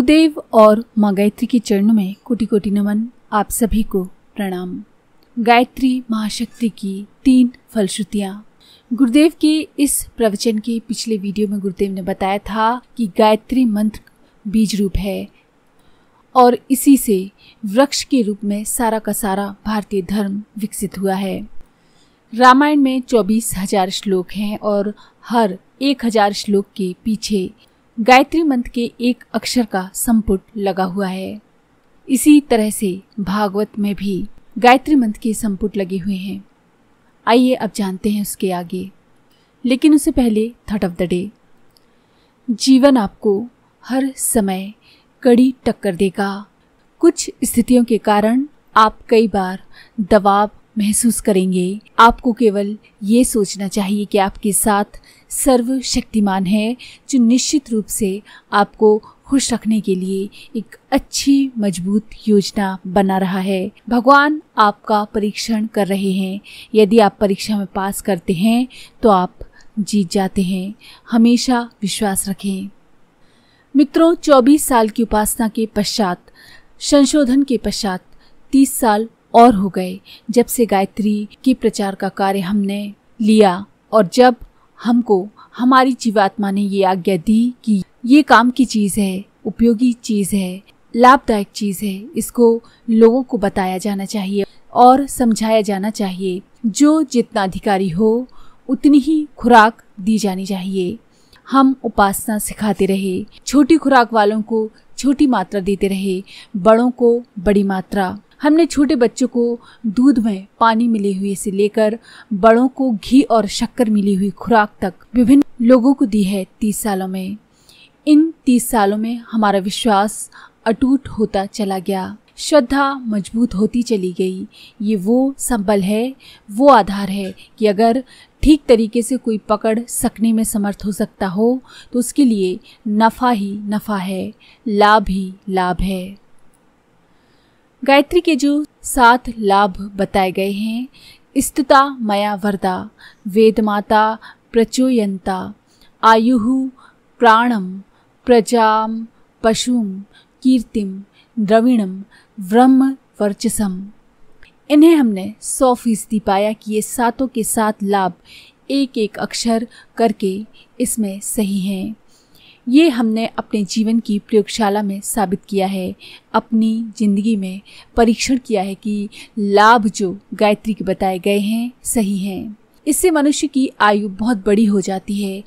गुरुदेव और माँ गायत्री के चरणों में कोटि कोटि नमन। आप सभी को प्रणाम। गायत्री महाशक्ति की 3 फलश्रुतियाँ। गुरुदेव के इस प्रवचन के पिछले वीडियो में गुरुदेव ने बताया था कि गायत्री मंत्र बीज रूप है और इसी से वृक्ष के रूप में सारा का सारा भारतीय धर्म विकसित हुआ है। रामायण में 24,000 श्लोक हैं और हर 1,000 श्लोक के पीछे गायत्री मंत्र के एक अक्षर का संपुट लगा हुआ है। इसी तरह से भागवत में भी गायत्री मंत्र के संपुट लगे हुए हैं। आइए अब जानते हैं उसके आगे, लेकिन उससे पहले थॉट ऑफ द डे। जीवन आपको हर समय कड़ी टक्कर देगा। कुछ स्थितियों के कारण आप कई बार दबाव महसूस करेंगे। आपको केवल ये सोचना चाहिए कि आपके साथ सर्वशक्तिमान है, जो निश्चित रूप से आपको खुश रखने के लिए एक अच्छी मजबूत योजना बना रहा है। भगवान आपका परीक्षण कर रहे हैं। यदि आप परीक्षा में पास करते हैं तो आप जीत जाते हैं। हमेशा विश्वास रखें। मित्रों, 24 साल की उपासना के पश्चात, संशोधन के पश्चात 30 साल और हो गए जब से गायत्री के प्रचार का कार्य हमने लिया, और जब हमको हमारी जीवात्मा ने ये आज्ञा दी कि ये काम की चीज़ है, उपयोगी चीज़ है, लाभदायक चीज़ है, इसको लोगों को बताया जाना चाहिए और समझाया जाना चाहिए। जो जितना अधिकारी हो उतनी ही खुराक दी जानी चाहिए। हम उपासना सिखाते रहे, छोटी खुराक वालों को छोटी मात्रा देते रहे, बड़ों को बड़ी मात्रा। हमने छोटे बच्चों को दूध में पानी मिले हुए से लेकर बड़ों को घी और शक्कर मिली हुई खुराक तक विभिन्न लोगों को दी है 30 सालों में। इन 30 सालों में हमारा विश्वास अटूट होता चला गया, श्रद्धा मजबूत होती चली गई। ये वो संबल है, वो आधार है कि अगर ठीक तरीके से कोई पकड़ सकने में समर्थ हो सकता हो तो उसके लिए नफ़ा ही नफ़ा है, लाभ ही लाभ है। गायत्री के जो 7 लाभ बताए गए हैं, स्तुता मया वरदा, वेदमाता प्रचोयन्ता, आयुः प्राणम, प्रजाम, पशुम, कीर्तिम, द्रविणम, ब्रह्म वर्चसम। इन्हें हमने 100% पाया कि ये 7 के 7 लाभ एक एक अक्षर करके इसमें सही हैं। ये हमने अपने जीवन की प्रयोगशाला में साबित किया है, अपनी जिंदगी में परीक्षण किया है कि लाभ जो गायत्री के बताए गए हैं सही हैं। इससे मनुष्य की आयु बहुत बड़ी हो जाती है।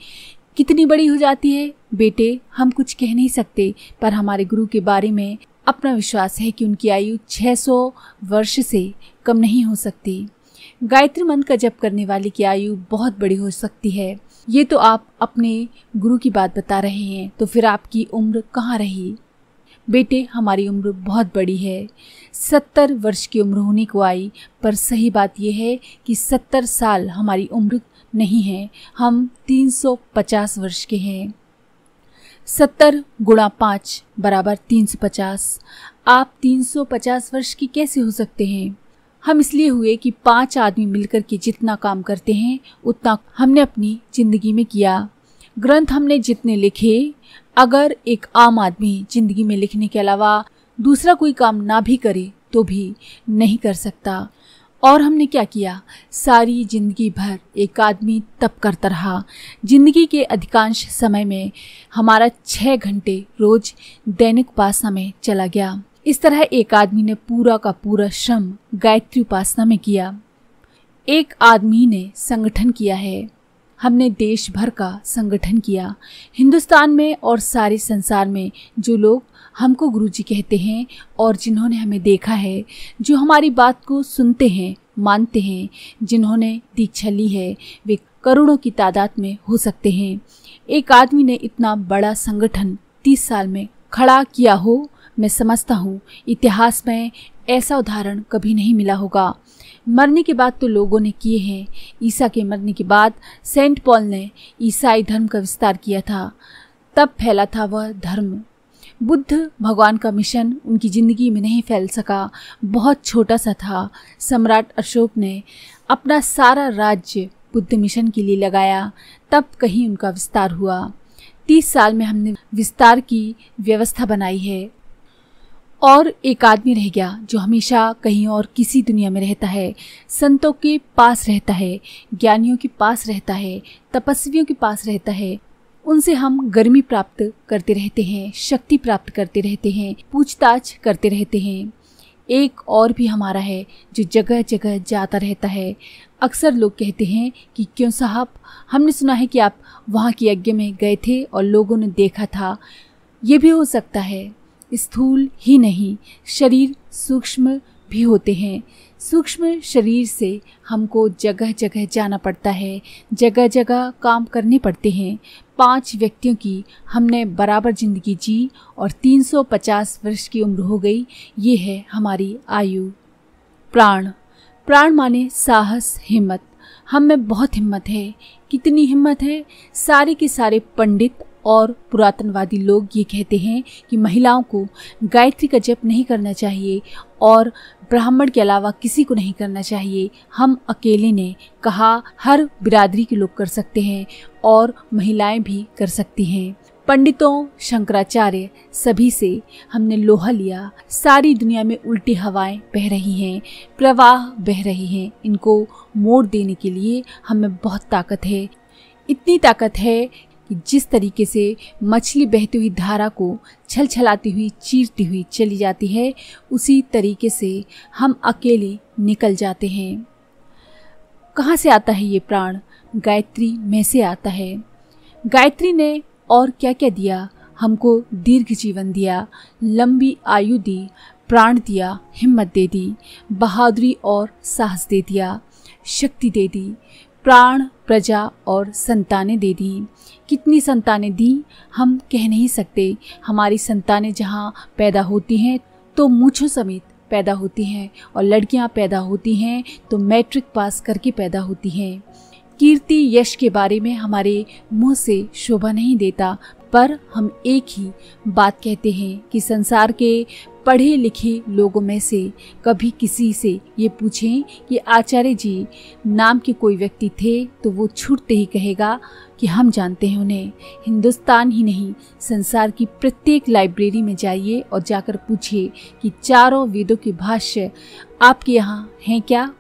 कितनी बड़ी हो जाती है बेटे, हम कुछ कह नहीं सकते, पर हमारे गुरु के बारे में अपना विश्वास है कि उनकी आयु 600 वर्ष से कम नहीं हो सकती। गायत्री मंत्र का जप करने वाले की आयु बहुत बड़ी हो सकती है। ये तो आप अपने गुरु की बात बता रहे हैं, तो फिर आपकी उम्र कहाँ रही? बेटे, हमारी उम्र बहुत बड़ी है, 70 वर्ष की उम्र होने को आई, पर सही बात यह है कि 70 साल हमारी उम्र नहीं है, हम 350 वर्ष के हैं। 70 × 5 = 350। आप 350 वर्ष की कैसे हो सकते हैं? हम इसलिए हुए कि 5 आदमी मिलकर के जितना काम करते हैं उतना हमने अपनी जिंदगी में किया। ग्रंथ हमने जितने लिखे, अगर एक आम आदमी जिंदगी में लिखने के अलावा दूसरा कोई काम ना भी करे तो भी नहीं कर सकता। और हमने क्या किया? सारी जिंदगी भर एक आदमी तप करता रहा। जिंदगी के अधिकांश समय में हमारा 6 घंटे रोज दैनिक उपासना में चला गया। इस तरह एक आदमी ने पूरा का पूरा श्रम गायत्री उपासना में किया। एक आदमी ने संगठन किया है। हमने देश भर का संगठन किया। हिंदुस्तान में और सारे संसार में जो लोग हमको गुरुजी कहते हैं और जिन्होंने हमें देखा है, जो हमारी बात को सुनते हैं, मानते हैं, जिन्होंने दीक्षा ली है, वे करोड़ों की तादाद में हो सकते हैं। एक आदमी ने इतना बड़ा संगठन 30 साल में खड़ा किया हो, मैं समझता हूँ इतिहास में ऐसा उदाहरण कभी नहीं मिला होगा। मरने के बाद तो लोगों ने किए हैं। ईसा के मरने के बाद सेंट पॉल ने ईसाई धर्म का विस्तार किया था, तब फैला था वह धर्म। बुद्ध भगवान का मिशन उनकी ज़िंदगी में नहीं फैल सका, बहुत छोटा सा था। सम्राट अशोक ने अपना सारा राज्य बुद्ध मिशन के लिए लगाया, तब कहीं उनका विस्तार हुआ। 30 साल में हमने विस्तार की व्यवस्था बनाई है। और एक आदमी रह गया जो हमेशा कहीं और किसी दुनिया में रहता है, संतों के पास रहता है, ज्ञानियों के पास रहता है, तपस्वियों के पास रहता है। उनसे हम गर्मी प्राप्त करते रहते हैं, शक्ति प्राप्त करते रहते हैं, पूछताछ करते रहते हैं। एक और भी हमारा है जो जगह जगह जाता रहता है। अक्सर लोग कहते हैं कि क्यों साहब, हमने सुना है कि आप वहाँ के यज्ञ में गए थे और लोगों ने देखा था। ये भी हो सकता है। स्थूल ही नहीं, शरीर सूक्ष्म भी होते हैं। सूक्ष्म शरीर से हमको जगह जगह जाना पड़ता है, जगह जगह काम करने पड़ते हैं। 5 व्यक्तियों की हमने बराबर जिंदगी जी और 350 वर्ष की उम्र हो गई। ये है हमारी आयु। प्राण, प्राण माने साहस, हिम्मत। हम में बहुत हिम्मत है। कितनी हिम्मत है? सारे के सारे पंडित और पुरातनवादी लोग ये कहते हैं कि महिलाओं को गायत्री का जप नहीं करना चाहिए और ब्राह्मण के अलावा किसी को नहीं करना चाहिए। हम अकेले ने कहा हर बिरादरी के लोग कर सकते हैं और महिलाएं भी कर सकती हैं। पंडितों, शंकराचार्य, सभी से हमने लोहा लिया। सारी दुनिया में उल्टी हवाएं बह रही हैं, प्रवाह बह रही हैं। इनको मोड़ देने के लिए हमें बहुत ताकत है। इतनी ताकत है कि जिस तरीके से मछली बहती हुई धारा को छलछलाती हुई, चीरती हुई चली जाती है, उसी तरीके से हम अकेले निकल जाते हैं। कहाँ से आता है ये प्राण? गायत्री में से आता है। गायत्री ने और क्या क्या दिया? हमको दीर्घ जीवन दिया, लंबी आयु दी, प्राण दिया, हिम्मत दे दी, बहादुरी और साहस दे दिया, शक्ति दे दी, प्राण, प्रजा और संतानें दे दी। कितनी संतानें दी हम कह नहीं सकते। हमारी संतानें जहाँ पैदा होती हैं तो मूंछों समेत पैदा होती हैं, और लड़कियाँ पैदा होती हैं तो मैट्रिक पास करके पैदा होती हैं। कीर्ति यश के बारे में हमारे मुंह से शोभा नहीं देता, पर हम एक ही बात कहते हैं कि संसार के पढ़े लिखे लोगों में से कभी किसी से ये पूछें कि आचार्य जी नाम के कोई व्यक्ति थे, तो वो छूटते ही कहेगा कि हम जानते हैं उन्हें। हिंदुस्तान ही नहीं, संसार की प्रत्येक लाइब्रेरी में जाइए और जाकर पूछिए कि चारों वेदों के भाष्य आपके यहाँ हैं क्या?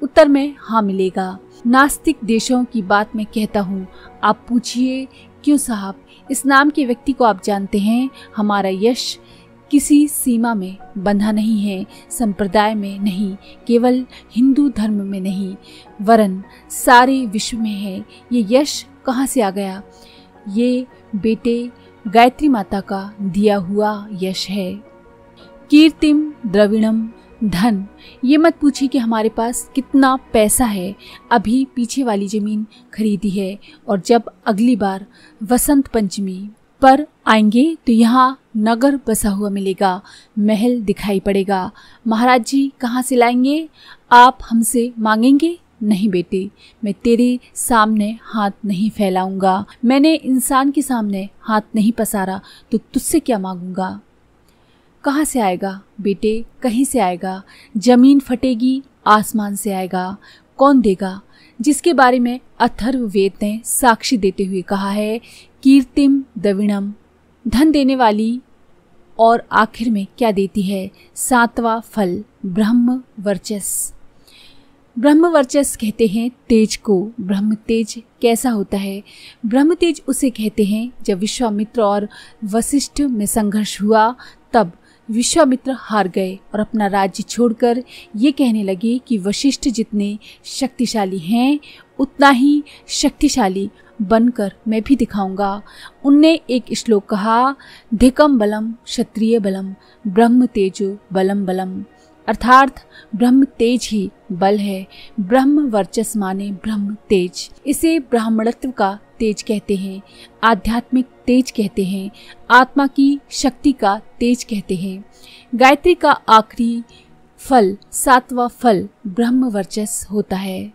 उत्तर में हाँ मिलेगा। नास्तिक देशों की बात मैं कहता हूँ, आप पूछिए क्यों साहब, इस नाम के व्यक्ति को आप जानते हैं? हमारा यश किसी सीमा में बंधा नहीं है, संप्रदाय में नहीं, केवल हिंदू धर्म में नहीं, वरन सारे विश्व में है। ये यश कहाँ से आ गया? ये बेटे गायत्री माता का दिया हुआ यश है। कीर्तिम द्रविणम धन। ये मत पूछिए कि हमारे पास कितना पैसा है। अभी पीछे वाली जमीन खरीदी है और जब अगली बार वसंत पंचमी पर आएंगे तो यहाँ नगर बसा हुआ मिलेगा, महल दिखाई पड़ेगा। महाराज जी कहाँ से लाएंगे? आप हमसे मांगेंगे? नहीं बेटे, मैं तेरे सामने हाथ नहीं फैलाऊंगा। मैंने इंसान के सामने हाथ नहीं पसारा तो तुझसे क्या मांगूंगा? कहाँ से आएगा बेटे? कहीं से आएगा। जमीन फटेगी, आसमान से आएगा। कौन देगा? जिसके बारे में अथर्ववेद ने साक्षी देते हुए कहा है, कीर्तिम द्रविणम, धन देने वाली। और आखिर में क्या देती है? 7वां फल, ब्रह्म वर्चस्व। ब्रह्म वर्चस्व कहते हैं तेज को। ब्रह्म तेज कैसा होता है? ब्रह्म तेज उसे कहते हैं जब विश्वामित्र और वशिष्ठ में संघर्ष हुआ, तब विश्वामित्र हार गए और अपना राज्य छोड़कर ये कहने लगे कि वशिष्ठ जितने शक्तिशाली हैं उतना ही शक्तिशाली बनकर मैं भी दिखाऊंगा। उनने एक श्लोक कहा, धिकम बलम क्षत्रिय बलम ब्रह्म तेजो बलम बलम, अर्थात ब्रह्म तेज ही बल है। ब्रह्म वर्चस्व माने ब्रह्म तेज। इसे ब्राह्मणत्व का तेज कहते हैं, आध्यात्मिक तेज कहते हैं, आत्मा की शक्ति का तेज कहते हैं। गायत्री का आखिरी फल, 7वां फल ब्रह्म वर्चस्व होता है।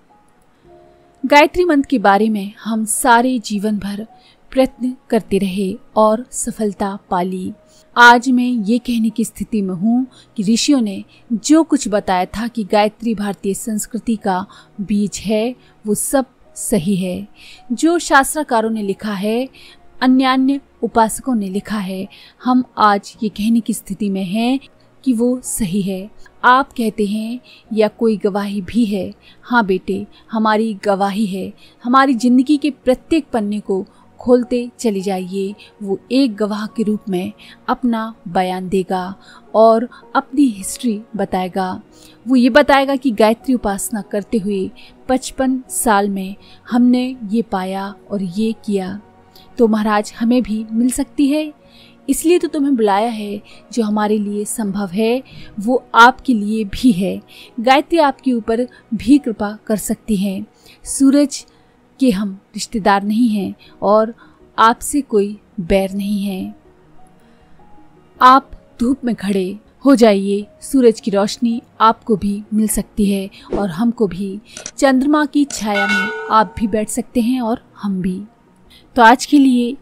गायत्री मंत्र के बारे में हम सारे जीवन भर प्रयत्न करते रहे और सफलता पाली। आज मैं ये कहने की स्थिति में हूँ कि ऋषियों ने जो कुछ बताया था कि गायत्री भारतीय संस्कृति का बीज है, वो सब सही है। जो शास्त्रकारों ने लिखा है, अन्य उपासकों ने लिखा है। हम आज ये कहने की स्थिति में हैं कि वो सही है। आप कहते हैं या कोई गवाही भी है? हाँ बेटे, हमारी गवाही है। हमारी जिंदगी के प्रत्येक पन्ने को खोलते चले जाइए। वो एक गवाह के रूप में अपना बयान देगा और अपनी हिस्ट्री बताएगा। वो ये बताएगा कि गायत्री उपासना करते हुए 55 साल में हमने ये पाया और ये किया, तो महाराज हमें भी मिल सकती है। इसलिए तो तुम्हें बुलाया है। जो हमारे लिए संभव है वो आपके लिए भी है। गायत्री आपके ऊपर भी कृपा कर सकती है। सूरज के हम रिश्तेदार नहीं हैं और आपसे कोई बैर नहीं है। आप धूप में खड़े हो जाइए, सूरज की रोशनी आपको भी मिल सकती है और हमको भी। चंद्रमा की छाया में आप भी बैठ सकते हैं और हम भी। तो आज के लिए